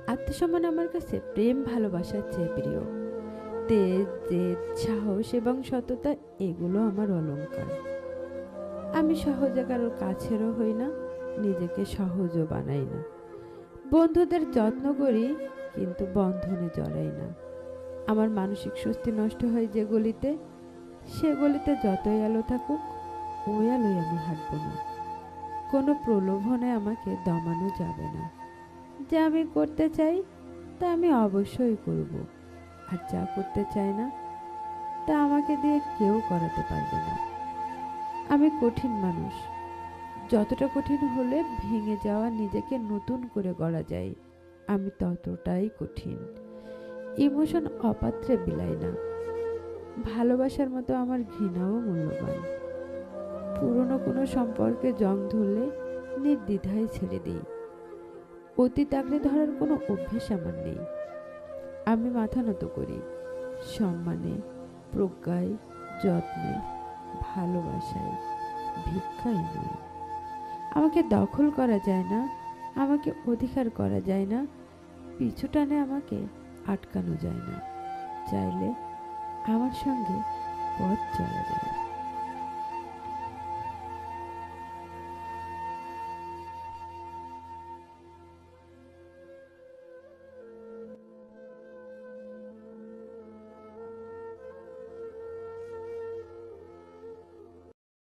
আত্মসম্মান আমার কাছে প্রেম ভালোবাসার চেয়ে প্রিয়। তেজ, জেদ, সাহস এবং সততা এগুলো আমার অলংকার। আমি সহজে কারোর কাছেরও হই না, নিজেকে সহজও বানাই না। বন্ধুদের যত্ন করি, কিন্তু বন্ধনে জড়াই না। আমার মানসিক স্বস্তি নষ্ট হয় যে গলিতে, সে গলিতে যতই আলো থাকুক, ওই আলোয় আমি হাঁটব না। কোনো প্রলোভনে আমাকে দমানো যাবে না। যা আমি করতে চাই তা আমি অবশ্যই করব, আর যা করতে চাই না তা আমাকে দিয়ে কেউ করাতে পারবে না। আমি কঠিন মানুষ, যতটা কঠিন হলে ভেঙে যাওয়া নিজেকে নতুন করে গড়া যায়, আমি ততটাই কঠিন। ইমোশন অপাত্রে বিলাই না। ভালোবাসার মতো আমার ঘৃণাও মূল্যবান। পুরনো কোনো সম্পর্কে জং ধরলে নির্দ্বিধায় ছেড়ে দিই। অতীত আঁকড়ে ধরার কোনো অভ্যেস আমার নেই। আমি মাথা নত করি সম্মানে, প্রজ্ঞায়, যত্নে, ভালোবাসায়, ভিক্ষায় নয়। আমাকে দখল করা যায় না, আমাকে অধিকার করা যায় না, পিছু টানে আমাকে আটকানো যায় না। চাইলে আমার সঙ্গে পথ চলা যায়।